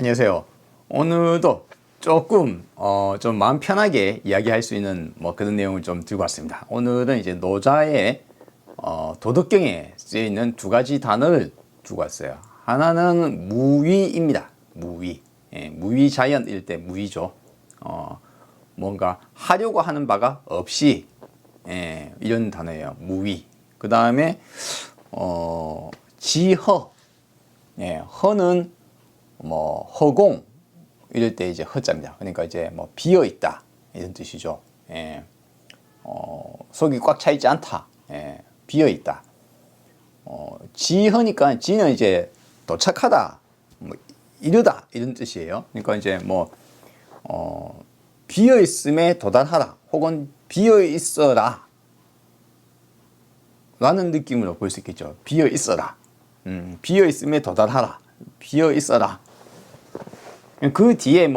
안녕하세요. 오늘도 조금 좀 마음 편하게 이야기할 수 있는 그런 내용을 좀 들고 왔습니다. 오늘은 이제 노자의 도덕경에 쓰여 있는 두 가지 단어를 두고 왔어요. 하나는 무위입니다. 무위. 무위자연일 때 무위죠. 뭔가 하려고 하는 바가 없이 이런 단어예요. 무위. 그 다음에 지허. 허는 허공 이럴 때 이제 허자입니다. 그러니까 이제 비어 있다 이런 뜻이죠. 속이 꽉 차 있지 않다. 비어 있다. 지허니까 지는 이제 도착하다, 이르다 이런 뜻이에요. 그러니까 이제 비어 있음에 도달하라 혹은 비어 있어라 라는 느낌으로 볼 수 있겠죠. 비어 있어라. 비어 있음에 도달하라. 비어 있어라. 그 뒤에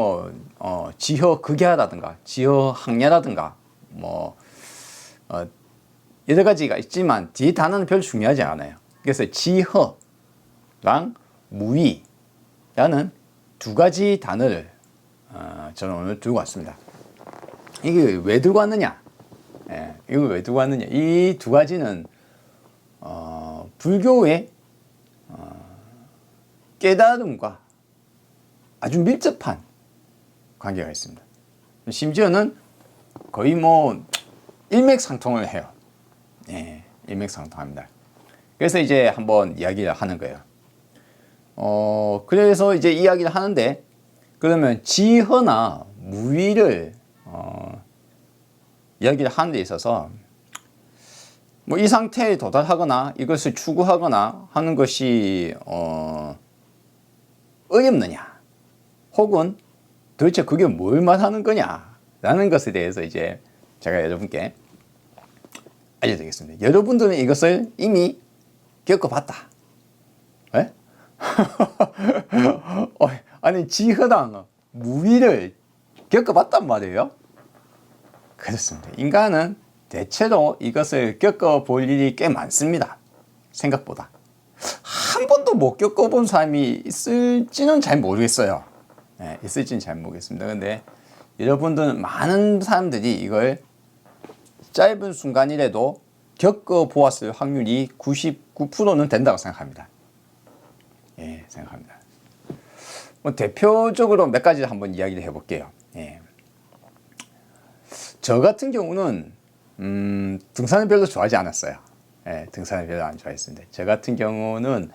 지허 극야라든가 지허 항야라든가 여러 가지가 있지만 뒤에 단어는 별로 중요하지 않아요. 그래서 지허랑 무위라는 두 가지 단어를 저는 오늘 들고 왔습니다. 이게 왜 들고 왔느냐? 이거 왜 들고 왔느냐? 이 두 가지는 불교의 깨달음과 아주 밀접한 관계가 있습니다. 심지어는 거의 일맥상통을 해요. 일맥상통합니다. 그래서 이제 한번 이야기를 하는 거예요. 그래서 이제 이야기를 하는데, 그러면 지허나 무위를 이야기를 하는 데 있어서 이 상태에 도달하거나 이것을 추구하거나 하는 것이 어렵느냐, 혹은 도대체 그게 뭘 말하는 거냐 라는 것에 대해서 이제 제가 여러분께 알려드리겠습니다. 여러분들은 이것을 이미 겪어봤다. 왜? 아니 지허랑 무위를 겪어봤단 말이에요. 그렇습니다. 인간은 대체로 이것을 겪어볼 일이 꽤 많습니다. 생각보다. 한 번도 못 겪어본 사람이 있을지는 잘 모르겠어요. 있을지는 잘 모르겠습니다. 근데 여러분들은 많은 사람들이 이걸 짧은 순간이라도 겪어보았을 확률이 99%는 된다고 생각합니다. 생각합니다. 대표적으로 몇 가지 한번 이야기를 해볼게요. 저 같은 경우는 등산을 별로 좋아하지 않았어요. 등산을 별로 안 좋아했습니다. 저 같은 경우는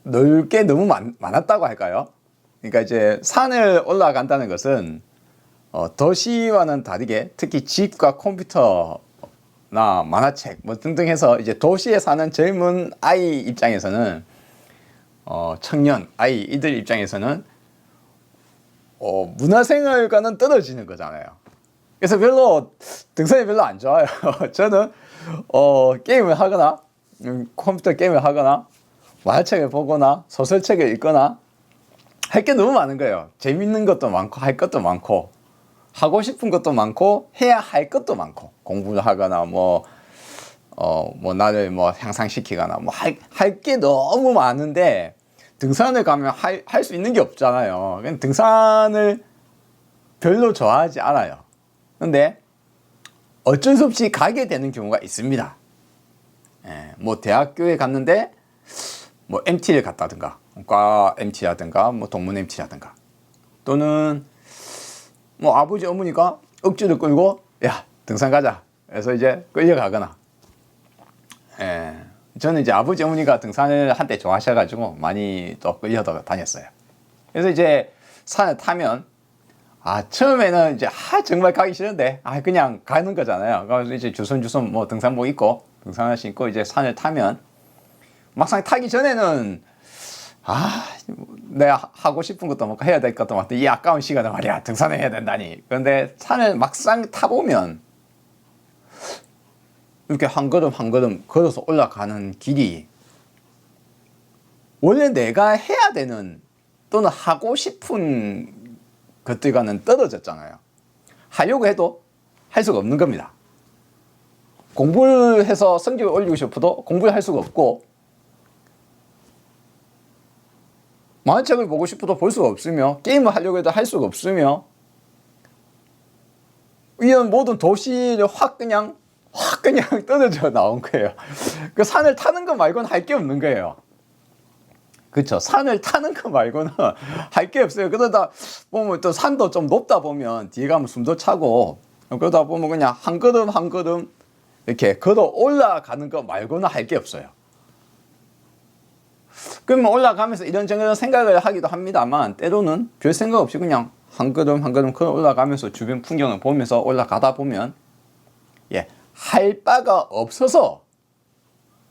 놀 게 너무 많았다고 할까요? 그러니까 이제 산을 올라간다는 것은 도시와는 다르게 특히 집과 컴퓨터나 만화책 등등 해서 이제 도시에 사는 젊은 아이 입장에서는 청년 아이 이들 입장에서는 문화생활과는 떨어지는 거잖아요. 그래서 등산이 별로 안 좋아요. 저는 게임을 하거나 컴퓨터 게임을 하거나 만화책을 보거나 소설책을 읽거나 할 게 너무 많은 거예요. 재밌는 것도 많고 할 것도 많고 하고 싶은 것도 많고 해야 할 것도 많고 공부를 하거나 나를 향상시키거나 할 게 너무 많은데 등산을 가면 할 수 있는 게 없잖아요. 등산을 별로 좋아하지 않아요. 근데 어쩔 수 없이 가게 되는 경우가 있습니다. 대학교에 갔는데 MT를 갔다든가 과 MT라든가 동문 MT라든가 또는 아버지 어머니가 억지로 끌고 야 등산 가자 그래서 이제 끌려가거나. 저는 이제 아버지 어머니가 등산을 한때 좋아하셔가지고 많이 또 끌려다가 다녔어요. 그래서 이제 산을 타면 처음에는 이제 정말 가기 싫은데 그냥 가는 거잖아요. 그래서 이제 주섬주섬 등산복 입고 등산화 신고 이제 산을 타면 막상 타기 전에는 내가 하고 싶은 것도 많고 해야 될 것도 많고 이 아까운 시간을 말이야 등산을 해야 된다니. 그런데 산을 막상 타보면 이렇게 한 걸음 한 걸음 걸어서 올라가는 길이 원래 내가 해야 되는 또는 하고 싶은 것들과는 떨어졌잖아요. 하려고 해도 할 수가 없는 겁니다. 공부를 해서 성적을 올리고 싶어도 공부를 할 수가 없고 만화책을 보고 싶어도 볼 수가 없으며 게임을 하려고 해도 할 수가 없으며 이런 모든 도시를 확 그냥 떨어져 나온 거예요. 그 산을 타는 거 말고는 할 게 없는 거예요. 그렇죠. 산을 타는 거 말고는 할 게 없어요. 그러다 보면 또 산도 좀 높다 보면 뒤에 가면 숨도 차고 그러다 보면 그냥 한 걸음 한 걸음 이렇게 걸어 올라가는 거 말고는 할 게 없어요. 그러면 올라가면서 이런저런 생각을 하기도 합니다만 때로는 별 생각 없이 그냥 한 걸음 한 걸음 걸어 올라가면서 주변 풍경을 보면서 올라가다 보면 할 바가 없어서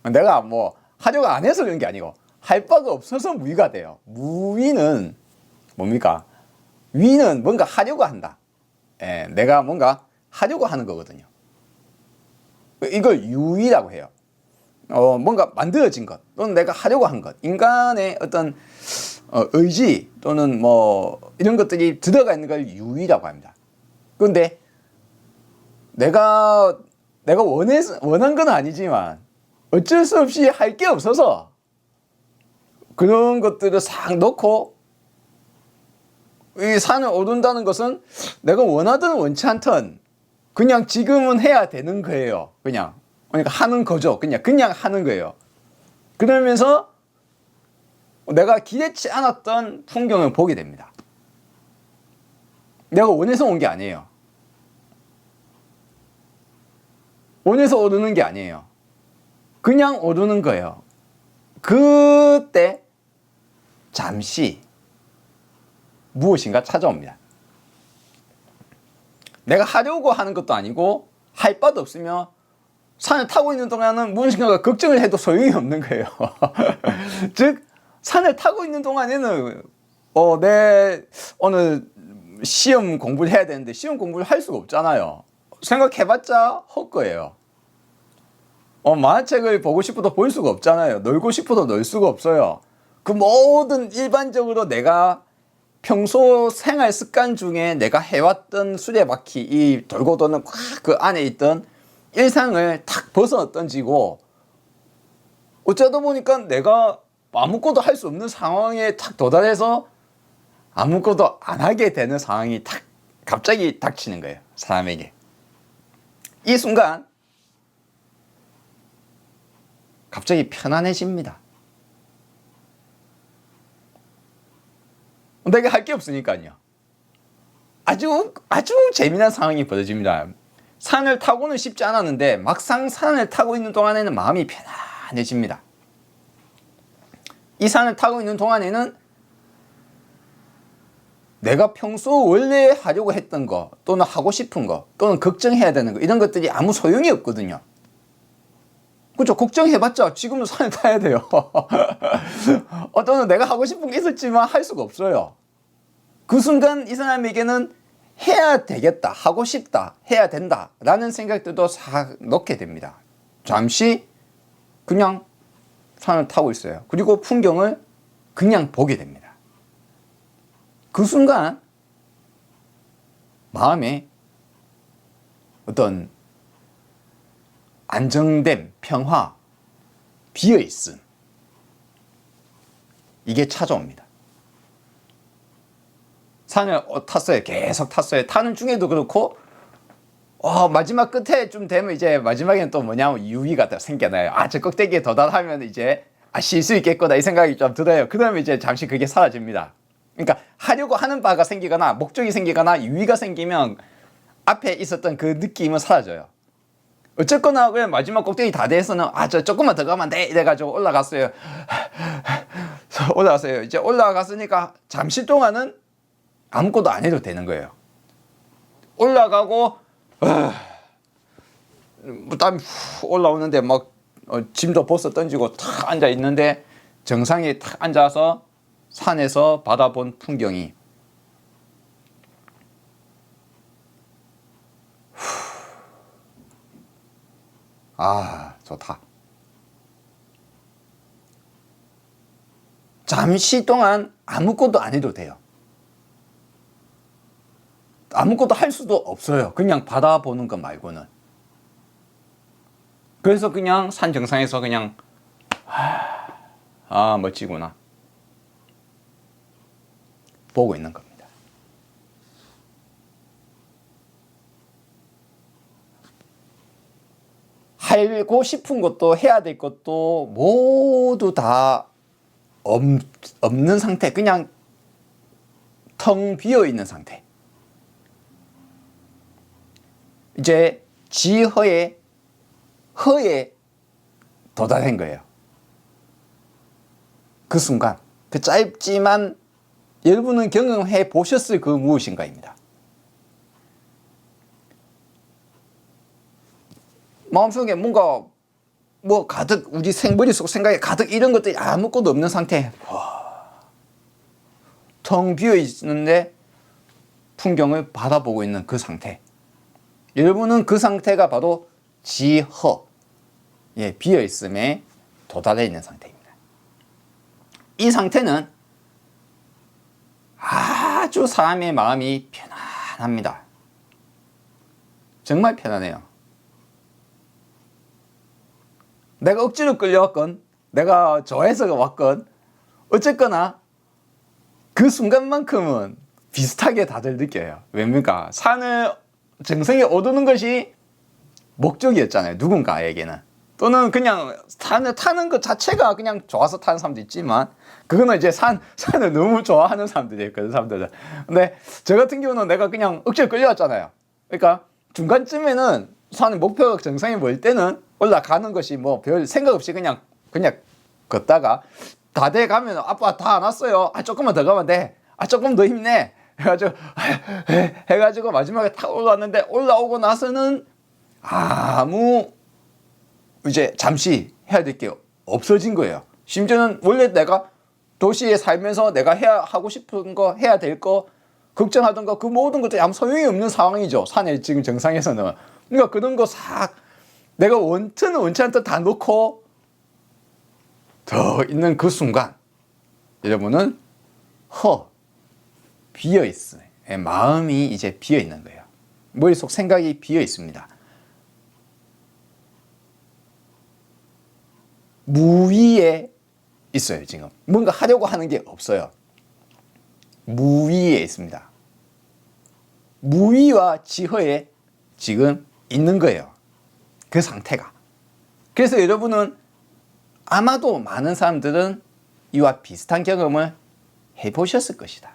내가 뭐 하려고 안 해서 그런 게 아니고 할 바가 없어서 무위가 돼요. 무위는 뭡니까? 위는 뭔가 하려고 한다. 내가 뭔가 하려고 하는 거거든요. 이걸 유위라고 해요. 뭔가 만들어진 것 또는 내가 하려고 한 것, 인간의 어떤 의지 또는 뭐 이런 것들이 들어가 있는 걸 유위라고 합니다. 그런데 내가 원한 건 아니지만 어쩔 수 없이 할 게 없어서 그런 것들을 싹 넣고 이 산을 오른다는 것은 내가 원하든 원치 않든 그냥 지금은 해야 되는 거예요. 그러니까 하는 거죠. 그냥 하는 거예요. 그러면서 내가 기대치 않았던 풍경을 보게 됩니다. 내가 원해서 온 게 아니에요. 원해서 오르는 게 아니에요. 그냥 오르는 거예요. 그때 잠시 무엇인가 찾아옵니다. 내가 하려고 하는 것도 아니고 할 바도 없으며 산을 타고 있는 동안은 무엇인가 걱정을 해도 소용이 없는 거예요. 즉 산을 타고 있는 동안에는 내 오늘 시험 공부를 해야 되는데 시험 공부를 할 수가 없잖아요. 생각해봤자 헛거예요. 만화책을 보고 싶어도 볼 수가 없잖아요. 놀고 싶어도 놀 수가 없어요. 그 모든 일반적으로 내가 평소 생활 습관 중에 내가 해왔던 수레바퀴 이 돌고 도는 그 안에 있던 일상을 탁 벗어 던지고 어쩌다 보니까 내가 아무것도 할 수 없는 상황에 탁 도달해서 아무것도 안 하게 되는 상황이 탁 갑자기 닥치는 거예요. 사람에게. 이 순간 갑자기 편안해집니다. 내가 할 게 없으니까요. 아주 재미난 상황이 벌어집니다. 산을 타고는 쉽지 않았는데 막상 산을 타고 있는 동안에는 마음이 편안해집니다. 이 산을 타고 있는 동안에는 내가 평소 원래 하려고 했던 거 또는 하고 싶은 거 또는 걱정해야 되는 거 이런 것들이 아무 소용이 없거든요. 그렇죠. 걱정해봤자 지금도 산을 타야 돼요. 또는 내가 하고 싶은 게 있었지만 할 수가 없어요. 그 순간 이 사람에게는 해야 되겠다, 하고 싶다, 해야 된다 라는 생각들도 싹 넣게 됩니다. 잠시 그냥 산을 타고 있어요. 그리고 풍경을 그냥 보게 됩니다. 그 순간 마음에 어떤 안정됨, 평화, 비어있음 이게 찾아옵니다. 산을 탔어요. 계속 탔어요. 타는 중에도 그렇고 마지막 끝에 좀 되면 이제 마지막에는 또 뭐냐면 유의가 생겨나요. 저 꼭대기에 도달하면 이제 쉴 수 있겠구나 이 생각이 좀 들어요. 그러면 이제 잠시 그게 사라집니다. 그러니까 하려고 하는 바가 생기거나 목적이 생기거나 유의가 생기면 앞에 있었던 그 느낌은 사라져요. 어쨌거나 그냥 마지막 꼭대기 다 돼서는 저 조금만 더 가면 돼 이래가지고 올라갔어요. 올라갔어요. 이제 올라갔으니까 잠시 동안은 아무것도 안 해도 되는 거예요. 올라가고 땀이 올라오는데 막 짐도 벗어 던지고 탁 앉아 있는데 정상에 탁 앉아서 산에서 바라본 풍경이 좋다. 잠시 동안 아무것도 안 해도 돼요. 아무것도 할 수도 없어요. 그냥 바라보는 것 말고는. 그래서 그냥 산 정상에서 그냥 멋지구나. 보고 있는 겁니다. 하고 싶은 것도 해야 될 것도 모두 다 없는 상태, 그냥 텅 비어 있는 상태. 이제 지허에 허에 도달한 거예요. 그 순간, 그 짧지만 여러분은 경험해 보셨을 그 무엇인가입니다. 마음속에 뭔가 뭐 가득 우리 머릿속 생각에 가득 이런 것들이 아무것도 없는 상태. 텅 비어 있는데 풍경을 바라보고 있는 그 상태. 여러분은 그 상태가 바로 지허, 비어 있음에 도달해 있는 상태입니다. 이 상태는 아주 사람의 마음이 편안합니다. 정말 편안해요. 내가 억지로 끌려왔건 내가 좋아해서 왔건 어쨌거나 그 순간만큼은 비슷하게 다들 느껴요. 왜입니까? 산을 정상에 오르는 것이 목적이었잖아요. 누군가에게는. 또는 그냥 산을 타는 것 자체가 그냥 좋아서 타는 사람도 있지만 그거는 이제 산을 너무 좋아하는 사람들이에요. 그런 사람들은. 근데 저 같은 경우는 내가 그냥 억지로 끌려왔잖아요. 그러니까 중간쯤에는 산 목표가 정상에 모일 때는 올라가는 것이 뭐 별 생각 없이 그냥 걷다가 다 돼 가면 아빠 다 안 왔어요. 조금만 더 가면 돼. 조금 더 힘내. 해가지고 마지막에 탁 올라왔는데 올라오고 나서는 아무 이제 잠시 해야 될 게 없어진 거예요. 심지어는 원래 내가 도시에 살면서 내가 하고 싶은 거 해야 될 거 걱정하던 거 그 모든 것들이 아무 소용이 없는 상황이죠. 산에 지금 정상에서는. 그러니까 그런 거 싹 내가 원튼 원치 않든 다 놓고 더 있는 그 순간 여러분은 비어 있어요. 마음이 이제 비어 있는 거예요. 머릿속 생각이 비어 있습니다. 무위에 있어요. 지금 뭔가 하려고 하는 게 없어요. 무위에 있습니다. 무위와 지허에 지금 있는 거예요. 그 상태가. 그래서 여러분은 아마도 많은 사람들은 이와 비슷한 경험을 해보셨을 것이다.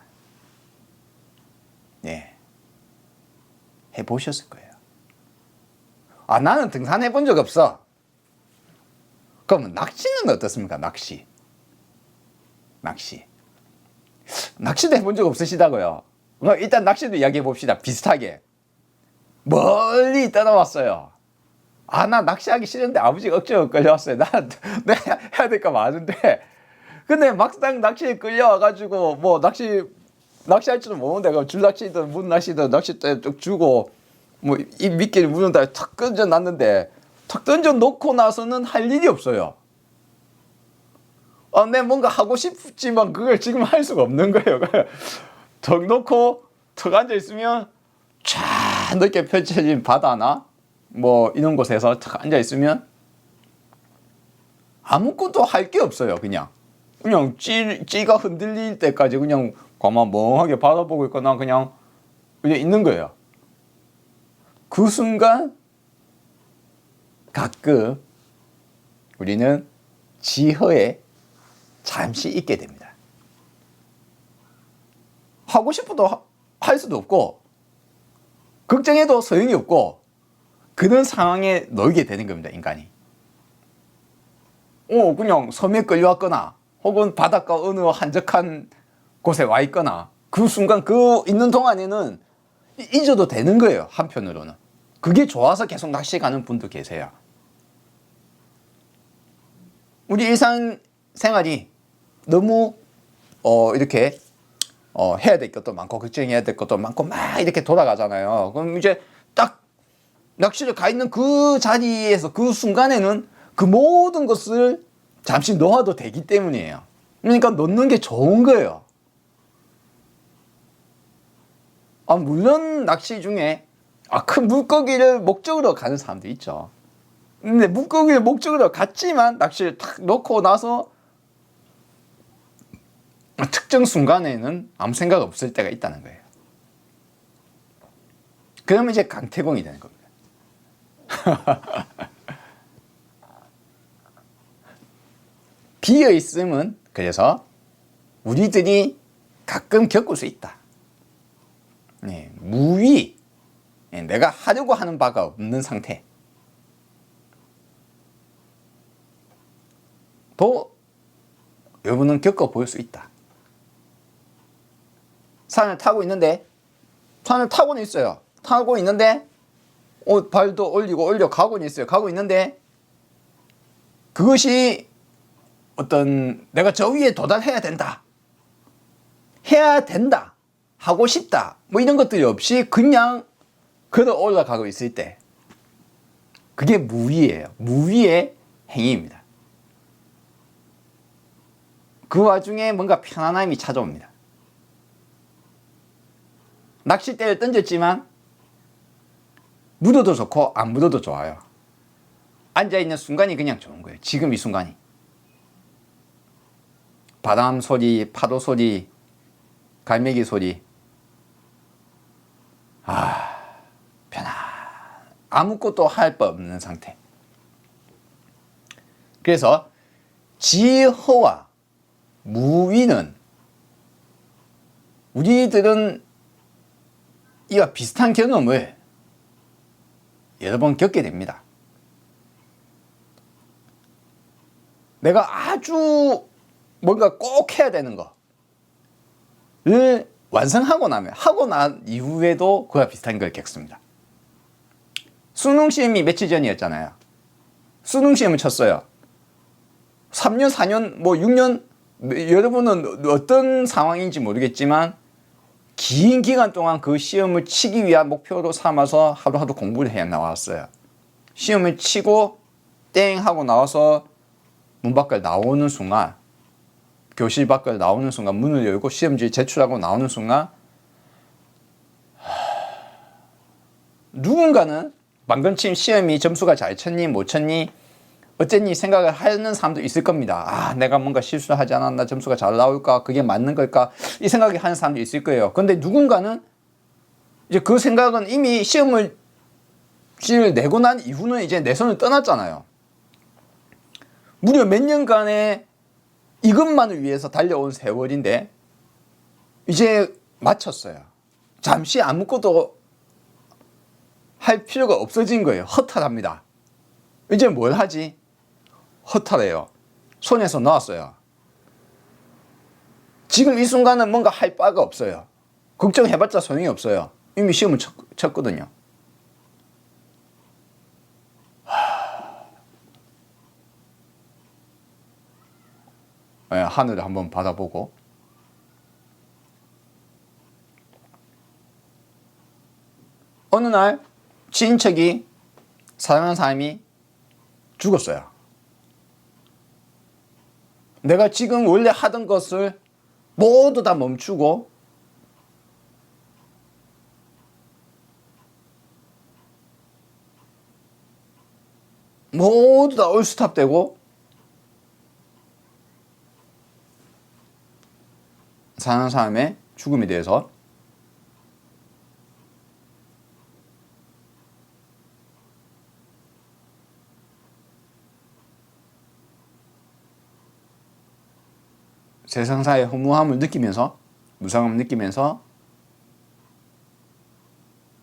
해보셨을 거예요. 나는 등산해 본 적 없어. 그러면 낚시는 어떻습니까? 낚시도 해본 적 없으시다고요? 일단 낚시도 이야기해 봅시다. 비슷하게. 멀리 떠나왔어요. 나 낚시하기 싫은데 아버지가 억지로 끌려왔어요. 내가 해야 될 거 많은데. 근데 막상 낚시에 끌려와가지고 뭐 낚시할 줄은 모르는데 줄낚시든 문낚시든 낚싯대 쭉 주고 뭐 이 미끼를 무는다 탁 던져 놨는데 탁 던져 놓고 나서는 할 일이 없어요. 내 뭔가 하고 싶지만 그걸 지금 할 수가 없는 거예요. 턱 놓고 턱 앉아 있으면 쫙 넓게 펼쳐진 바다나 뭐 이런 곳에서 탁 앉아 있으면 아무것도 할 게 없어요. 그냥 찌가 흔들릴 때까지 그냥 가만 멍하게 바라보고 있거나 그냥 있는 거예요. 그 순간 가끔 우리는 지허에 잠시 있게 됩니다. 하고 싶어도 할 수도 없고 걱정해도 소용이 없고 그런 상황에 놓이게 되는 겁니다. 인간이. 그냥 섬에 끌려왔거나 혹은 바닷가 어느 한적한 곳에 와 있거나 그 순간 그 있는 동안에는 잊어도 되는 거예요. 한편으로는. 그게 좋아서 계속 낚시 가는 분도 계세요. 우리 일상생활이 너무 이렇게 해야 될 것도 많고 걱정해야 될 것도 많고 막 이렇게 돌아가잖아요. 그럼 이제 딱 낚시를 가 있는 그 자리에서 그 순간에는 그 모든 것을 잠시 놓아도 되기 때문이에요. 그러니까 놓는 게 좋은 거예요. 물론 낚시 중에 큰 물고기를 목적으로 가는 사람도 있죠. 근데 물고기를 목적으로 갔지만 낚시를 탁 놓고 나서 특정 순간에는 아무 생각 없을 때가 있다는 거예요. 그러면 이제 강태공이 되는 겁니다. 비어있음은 그래서 우리들이 가끔 겪을 수 있다. 네, 무위, 내가 하려고 하는 바가 없는 상태. 도 여러분은 겪어볼 수 있다. 산을 타고 있는데, 산을 타고는 있어요. 타고 있는데, 발도 올리고 올려가고는 있어요. 가고 있는데, 그것이 어떤 내가 저 위에 도달해야 된다. 해야 된다. 하고 싶다. 뭐 이런 것들이 없이 그냥 걸어 올라가고 있을 때, 그게 무위예요. 무위의 행위입니다. 그 와중에 뭔가 편안함이 찾아옵니다. 낚싯대를 던졌지만 묻어도 좋고 안 묻어도 좋아요. 앉아있는 순간이 그냥 좋은 거예요. 지금 이 순간이. 바람 소리, 파도 소리, 갈매기 소리. 편안. 아무것도 할 법 없는 상태. 그래서 지허와 무위는 우리들은 이와 비슷한 경험을 여러 번 겪게 됩니다. 내가 아주 뭔가 꼭 해야 되는 거를 완성하고 나면, 하고 난 이후에도 그와 비슷한 걸 겪습니다. 수능 시험이 며칠 전이었잖아요. 수능 시험을 쳤어요. 3년, 4년, 뭐 6년, 여러분은 어떤 상황인지 모르겠지만 긴 기간 동안 그 시험을 치기 위한 목표로 삼아서 하루하루 공부를 해 나왔어요. 시험을 치고 땡 하고 나와서 문 밖을 나오는 순간, 교실 밖을 나오는 순간, 문을 열고 시험지 제출하고 나오는 순간, 누군가는 방금 친 시험이 점수가 잘 쳤니 못 쳤니 어쨌니 생각을 하는 사람도 있을 겁니다. 내가 뭔가 실수를 하지 않았나, 점수가 잘 나올까, 그게 맞는 걸까, 이 생각이 하는 사람도 있을 거예요. 근데 누군가는 이제 그 생각은 이미 시험을 내고 난 이후는 이제 내 손을 떠났잖아요. 무려 몇 년간의 이것만을 위해서 달려온 세월인데 이제 마쳤어요. 잠시 아무것도 할 필요가 없어진 거예요. 허탈합니다. 이제 뭘 하지? 허탈해요. 손에서 놓았어요. 지금 이 순간은 뭔가 할 바가 없어요. 걱정해봤자 소용이 없어요. 이미 시험을 쳤거든요. 하늘을 한번 받아보고, 어느 날 친인척이, 사랑하는 사람이 죽었어요. 내가 지금 원래 하던 것을 모두 다 멈추고 모두 다 올스톱되고 사는 사람의 죽음에 대해서 세상사의 허무함을 느끼면서, 무상함을 느끼면서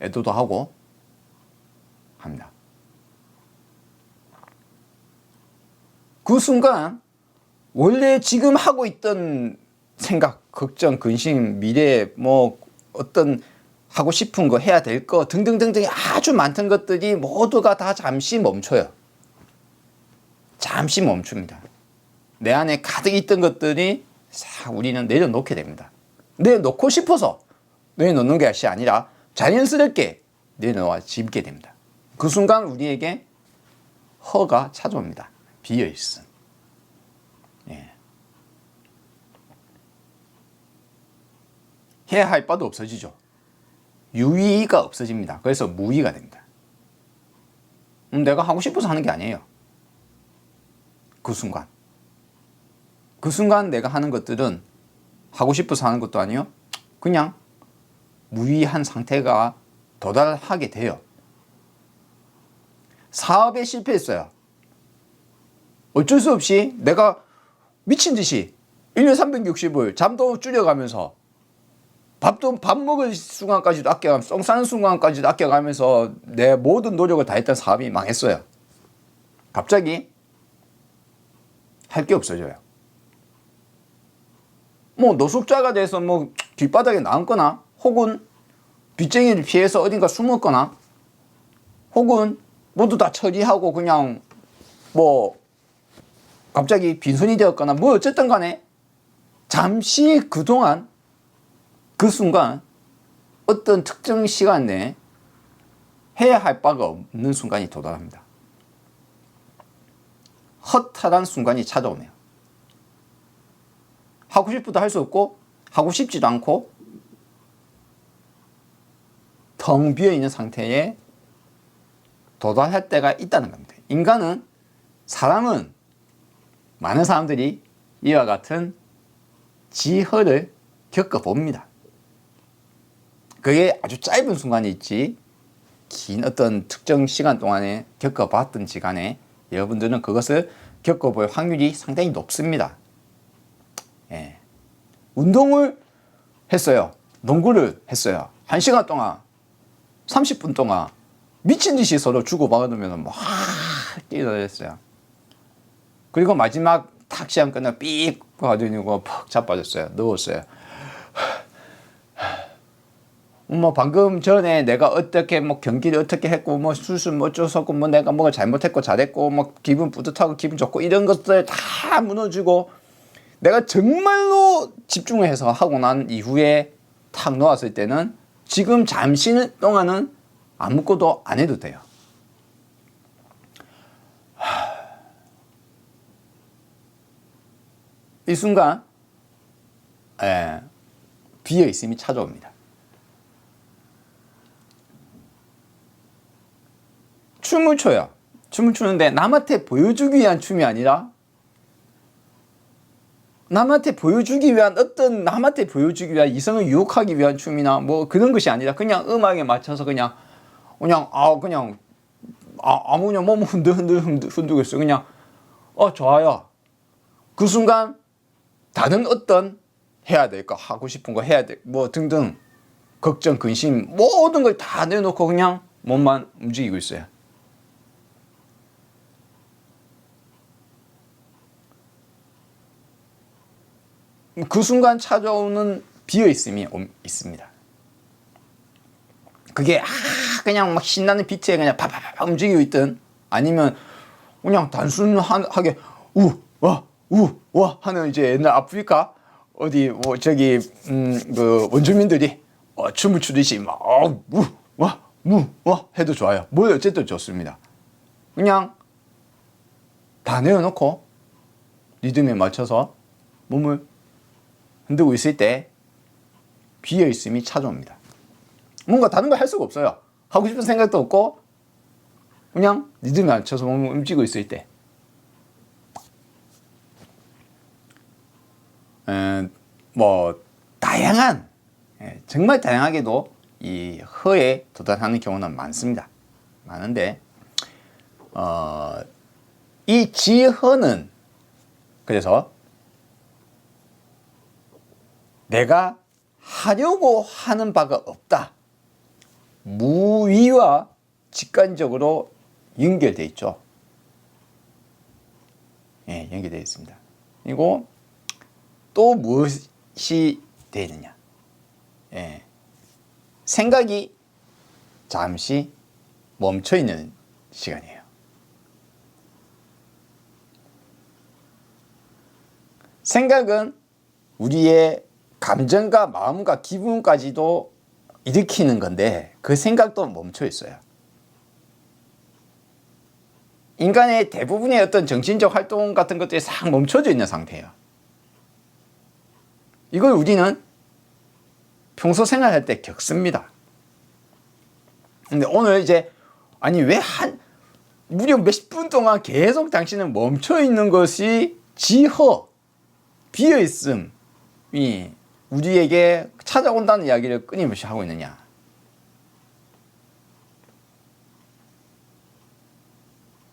애도도 하고 합니다. 그 순간 원래 지금 하고 있던 생각, 걱정, 근심, 미래, 뭐 어떤 하고 싶은 거, 해야 될 거 등등등등 아주 많던 것들이 모두가 다 잠시 멈춰요. 잠시 멈춥니다. 내 안에 가득 있던 것들이 우리는 내려놓게 됩니다. 내려놓고 싶어서 내려놓는 것이 아니라 자연스럽게 내려놓아지게 됩니다. 그 순간 우리에게 허가 찾아옵니다. 비어있음. 해야 할 바도 없어지죠. 유의가 없어집니다. 그래서 무의가 됩니다. 내가 하고 싶어서 하는 게 아니에요. 그 순간 내가 하는 것들은 하고 싶어서 하는 것도 아니요. 그냥 무의한 상태가 도달하게 돼요. 사업에 실패했어요. 어쩔 수 없이 내가 미친 듯이 1년 360을 잠도 줄여가면서 밥 먹을 순간까지도 아껴가면서 똥 싸는 순간까지도 아껴가면서 내 모든 노력을 다했던 사업이 망했어요. 갑자기 할 게 없어져요. 뭐 노숙자가 돼서 뭐 길바닥에 나앉거나 혹은 빚쟁이를 피해서 어딘가 숨었거나 혹은 모두 다 처리하고 그냥 뭐 갑자기 빈손이 되었거나 뭐 어쨌든 간에 잠시 그동안 그 순간 어떤 특정 시간 내에 해야 할 바가 없는 순간이 도달합니다. 허탈한 순간이 찾아오네요. 하고 싶어도 할 수 없고 하고 싶지도 않고 텅 비어있는 상태에 도달할 때가 있다는 겁니다. 사람은 많은 사람들이 이와 같은 지허를 겪어봅니다. 그게 아주 짧은 순간이 있지 긴 어떤 특정 시간 동안에 겪어봤든지 간에 여러분들은 그것을 겪어볼 확률이 상당히 높습니다. 예. 운동을 했어요. 농구를 했어요. 1시간 동안 30분 동안 미친 듯이 서로 주고받으면서 막 뛰어다녔어요. 그리고 마지막 탁 시간 끝나고 삑 가지고 푹 자빠졌어요. 누웠어요. 뭐 방금 전에 내가 어떻게 뭐 경기를 어떻게 했고 뭐 수술 뭐 어쩌고 뭐 내가 뭐가 잘못했고 잘했고 뭐 기분 뿌듯하고 기분 좋고 이런 것들 다 무너지고 내가 정말로 집중을 해서 하고 난 이후에 탁 놓았을 때는 지금 잠시 동안은 아무것도 안 해도 돼요. 이 순간 비어있음이 찾아옵니다. 춤을 춰요. 춤을 추는데 남한테 보여주기 위한 춤이 아니라 남한테 보여주기 위한 이성을 유혹하기 위한 춤이나 뭐 그런 것이 아니라 그냥 음악에 맞춰서 그냥 아무냐 몸을 흔들고 있어요. 그냥 좋아요. 그 순간 다른 어떤 해야 될 거 하고 싶은 거 해야 될 뭐 등등 걱정 근심 모든 걸 다 내놓고 그냥 몸만 움직이고 있어요. 그 순간 찾아오는 비어있음이 있습니다. 그게 그냥 막 신나는 빛에 그냥 파파파 움직이고 있든 아니면 그냥 단순하게 우와 하는 이제 옛날 아프리카 어디 뭐 저기 그 원주민들이 춤을 추듯이 막 우와 해도 좋아요. 뭐 어쨌든 좋습니다. 그냥 다 내어놓고 리듬에 맞춰서 몸을 흔들고 있을 때 비어있음이 찾아옵니다. 뭔가 다른 걸 할 수가 없어요. 하고 싶은 생각도 없고 그냥 리듬에 맞춰서 몸을 움직이고 있을 때 뭐 다양한 정말 다양하게도 이 허에 도달하는 경우는 많습니다. 많은데 이 지허는 그래서 내가 하려고 하는 바가 없다. 무의와 직관적으로 연결되어 있죠. 연결되어 있습니다. 그리고 또 무엇이 되느냐? 생각이 잠시 멈춰 있는 시간이에요. 생각은 우리의 감정과 마음과 기분까지도 일으키는 건데 그 생각도 멈춰 있어요. 인간의 대부분의 어떤 정신적 활동 같은 것들이 싹 멈춰져 있는 상태예요. 이걸 우리는 평소 생활할 때 겪습니다. 근데 오늘 이제 왜 무려 몇십 분 동안 계속 당신은 멈춰 있는 것이 지허, 비어있음이 우리에게 찾아온다는 이야기를 끊임없이 하고 있느냐?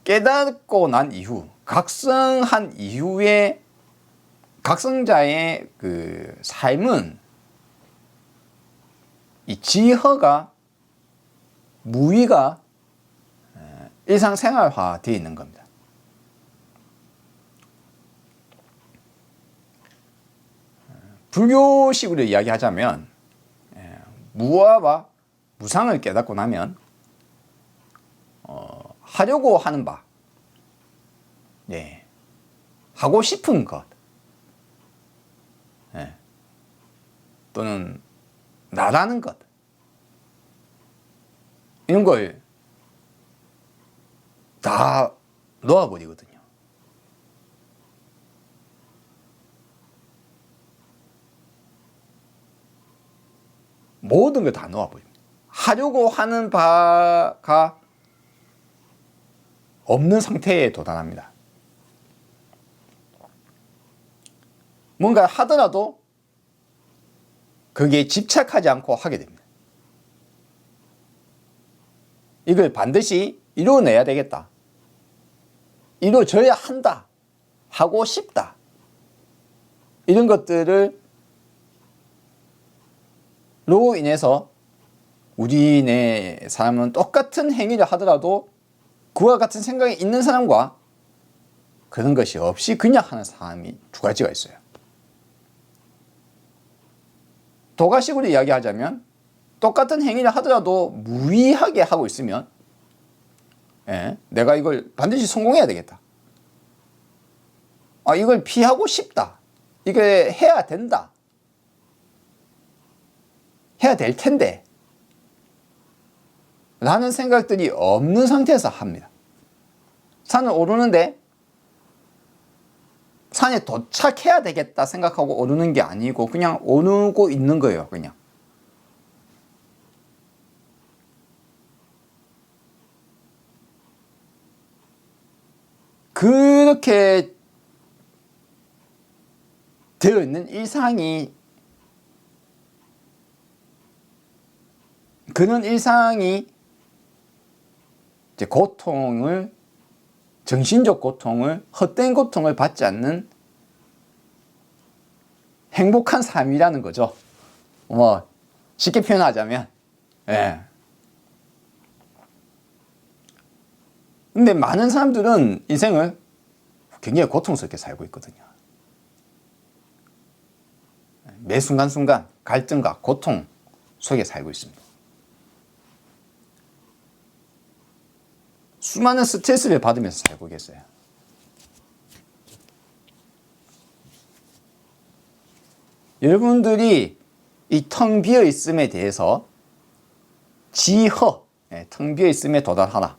깨닫고 난 이후, 각성한 이후에 각성자의 그 삶은 이 지허가 무의가 일상생활화 되어 있는 겁니다. 불교식으로 이야기하자면 무아와 무상을 깨닫고 나면 하려고 하는 바, 하고 싶은 것, 또는 나라는 것, 이런 걸 다 놓아버리거든요. 모든 걸 다 놓아버립니다. 하려고 하는 바가 없는 상태에 도달합니다. 뭔가 하더라도 거기에 집착하지 않고 하게 됩니다. 이걸 반드시 이루어내야 되겠다. 이루어져야 한다. 하고 싶다. 이런 것들을 로 인해서 우리네 사람은 똑같은 행위를 하더라도 그와 같은 생각이 있는 사람과 그런 것이 없이 그냥 하는 사람이 두 가지가 있어요. 도가식으로 이야기하자면 똑같은 행위를 하더라도 무의하게 하고 있으면 내가 이걸 반드시 성공해야 되겠다. 이걸 피하고 싶다. 이게 해야 된다. 해야 될 텐데 라는 생각들이 없는 상태에서 합니다. 산을 오르는데 산에 도착해야 되겠다 생각하고 오르는 게 아니고 그냥 오르고 있는 거예요. 그냥. 그렇게 되어 있는 일상이, 그런 일상이 이제 고통을, 정신적 고통을, 헛된 고통을 받지 않는 행복한 삶이라는 거죠. 뭐 쉽게 표현하자면. 근데 많은 사람들은 인생을 굉장히 고통스럽게 살고 있거든요. 매 순간순간 갈등과 고통 속에 살고 있습니다. 수많은 스트레스를 받으면서 살고 계세요. 여러분들이 이 텅 비어 있음에 대해서 지허, 텅 비어 있음에 도달하라.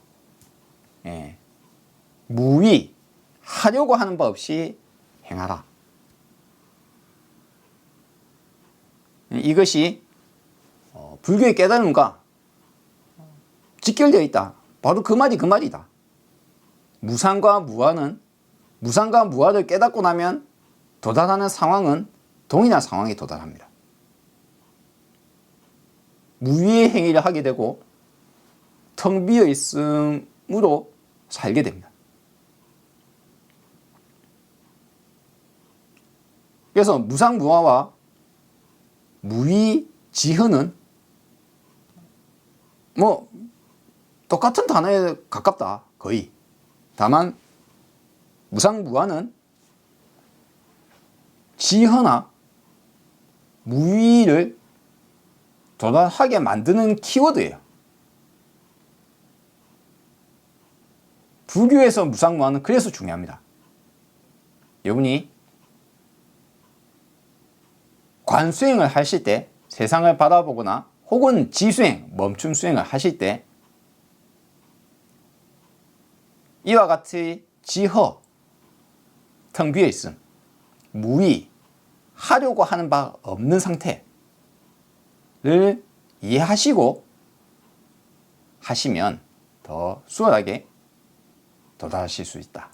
무의, 하려고 하는 바 없이 행하라. 이것이 불교의 깨달음과 직결되어 있다. 바로 그 말이 그 말이다. 무상과 무아는, 무상과 무아를 깨닫고 나면 도달하는 상황은 동일한 상황에 도달합니다. 무위의 행위를 하게 되고 텅 비어 있음으로 살게 됩니다. 그래서 무상무아와 무위지허는 뭐 똑같은 단어에 가깝다. 거의. 다만 무상무아는 지허나 무위를 도달하게 만드는 키워드예요. 불교에서 무상무아는 그래서 중요합니다. 여러분이 관수행을 하실 때, 세상을 바라보거나 혹은 지수행, 멈춤 수행을 하실 때 이와 같이 지허, 텅 비어 있음, 무의, 하려고 하는 바 없는 상태를 이해하시고 하시면 더 수월하게 도달하실 수 있다.